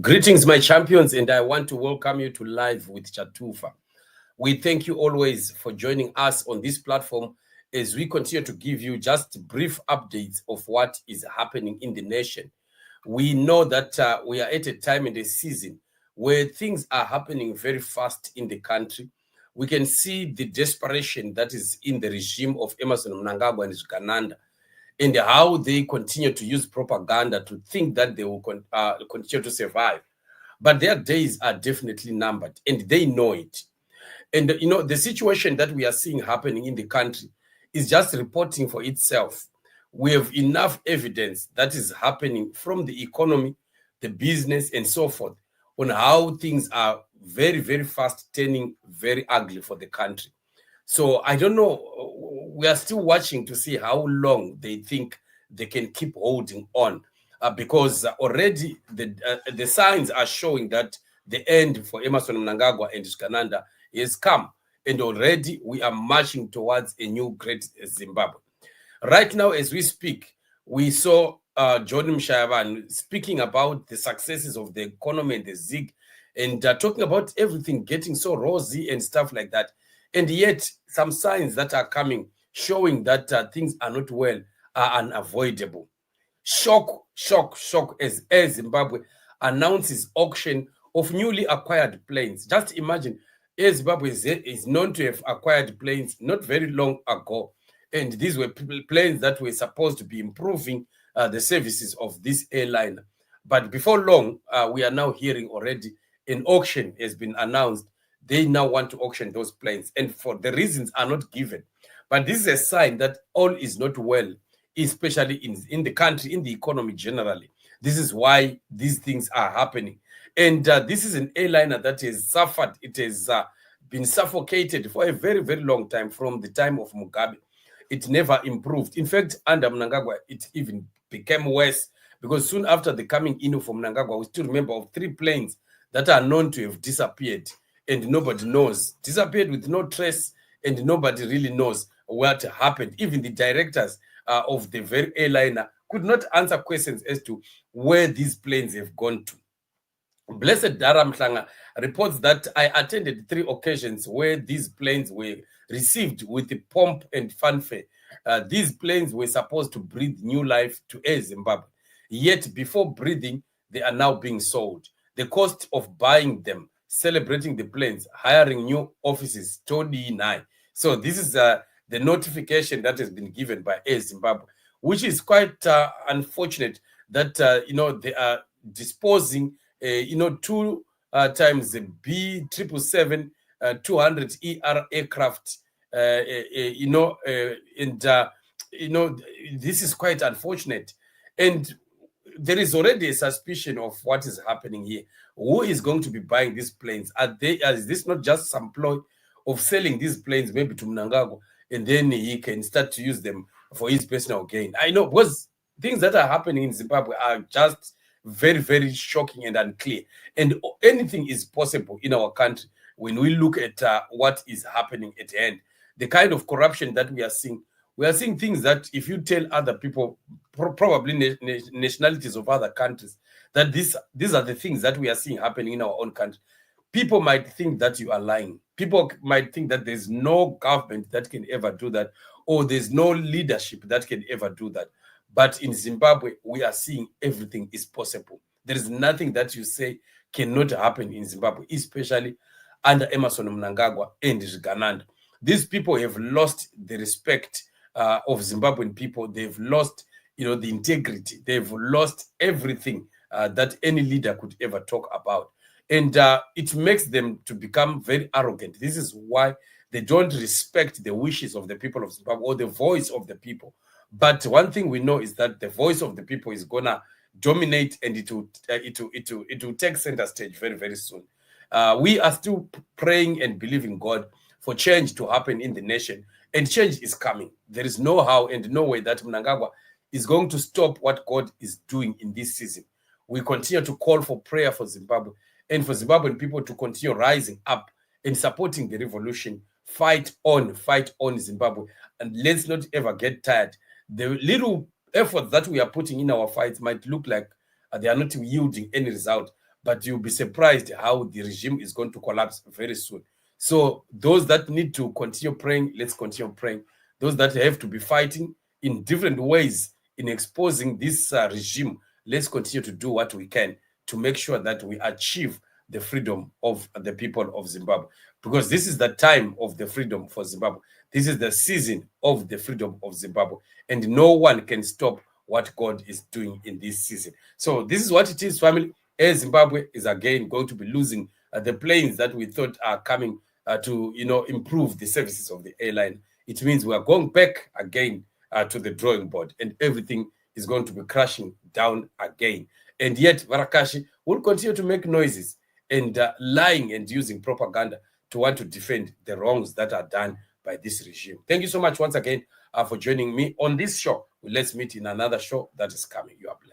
Greetings, my champions, and I want to welcome you to Live with Chatufa. We thank you always for joining us on this platform as we continue to give you just brief updates of what is happening in the nation. We know that we are at a time in the season where things are happening very fast in the country. We can see the desperation that is in the regime of Emerson Mnangagwa and Gananda, and how they continue to use propaganda to think that they will continue to survive. But their days are definitely numbered, and they know it. And, the situation that we are seeing happening in the country is just reporting for itself. We have enough evidence that is happening from the economy, the business, and so forth on how things are very, very fast turning very ugly for the country. So I don't know. We are still watching to see how long they think they can keep holding on, because already the signs are showing that the end for Emerson Mnangagwa and Gananda has come, and already we are marching towards a new great Zimbabwe. Right now, as we speak, we saw John Mshayavan speaking about the successes of the economy and the ZIG, and talking about everything getting so rosy and stuff like that. And yet, some signs that are coming showing that things are not well are unavoidable. Shock as Air Zimbabwe announces auction of newly acquired planes. Just imagine, Air Zimbabwe is known to have acquired planes not very long ago. And these were planes that were supposed to be improving the services of this airline. But before long, we are now hearing already an auction has been announced. They now want to auction those planes, and for the reasons are not given. But this is a sign that all is not well, especially in the country, in the economy generally. This is why these things are happening. And this is an airliner that has suffered. It has been suffocated for a very, very long time from the time of Mugabe. It never improved. In fact, under Mnangagwa, it even became worse, because soon after the coming in from Mnangagwa, we still remember of 3 planes that are known to have disappeared, and nobody knows. Disappeared with no trace, and nobody really knows what happened. Even the directors of the very airliner could not answer questions as to where these planes have gone to. Blessed Dara Mhlanga reports that I attended 3 occasions where these planes were received with the pomp and fanfare. These planes were supposed to breathe new life to Air Zimbabwe. Yet before breathing, they are now being sold. The cost of buying them, celebrating the planes, hiring new offices, Tony Nai. So this is the notification that has been given by Air Zimbabwe, which is quite unfortunate that they are disposing 2 times the B777 200 ER aircraft. This is quite unfortunate, and there is already a suspicion of what is happening here. Who is going to be buying these planes? Is this not just some ploy of selling these planes maybe to Mnangagwa, and then he can start to use them for his personal gain? I know, because things that are happening in Zimbabwe are just very, very shocking and unclear. And anything is possible in our country when we look at what is happening at the end. The kind of corruption that we are seeing things that if you tell other people, probably nationalities of other countries, that these are the things that we are seeing happening in our own country, people might think that you are lying. People might think that there's no government that can ever do that, or there's no leadership that can ever do that. But in Zimbabwe, we are seeing everything is possible. There is nothing that you say cannot happen in Zimbabwe, especially under Emerson Mnangagwa and Gananda. These people have lost the respect of Zimbabwean people. They've lost, the integrity. They've lost everything that any leader could ever talk about. And it makes them to become very arrogant. This is why they don't respect the wishes of the people of Zimbabwe or the voice of the people. But one thing we know is that the voice of the people is gonna dominate, and it will take center stage very, very soon. We are still praying and believing God for change to happen in the nation, and change is coming. There is no how and no way that Mnangagwa is going to stop what God is doing in this season. We continue to call for prayer for Zimbabwe, and for Zimbabwean people to continue rising up and supporting the revolution. Fight on Zimbabwe, and let's not ever get tired. The little effort that we are putting in our fights might look like they are not yielding any result, but you'll be surprised how the regime is going to collapse very soon. So those that need to continue praying, let's continue praying. Those that have to be fighting in different ways in exposing this regime, let's continue to do what we can to make sure that we achieve the freedom of the people of Zimbabwe. Because this is the time of the freedom for Zimbabwe. This is the season of the freedom of Zimbabwe. And no one can stop what God is doing in this season. So this is what it is, family. Air Zimbabwe is again going to be losing the planes that we thought are coming to, improve the services of the airline. It means we are going back again to the drawing board, and everything is going to be crashing down again. And yet, Varakashi will continue to make noises and lying and using propaganda to want to defend the wrongs that are done by this regime. Thank you so much once again for joining me on this show. Let's meet in another show that is coming. You are blessed.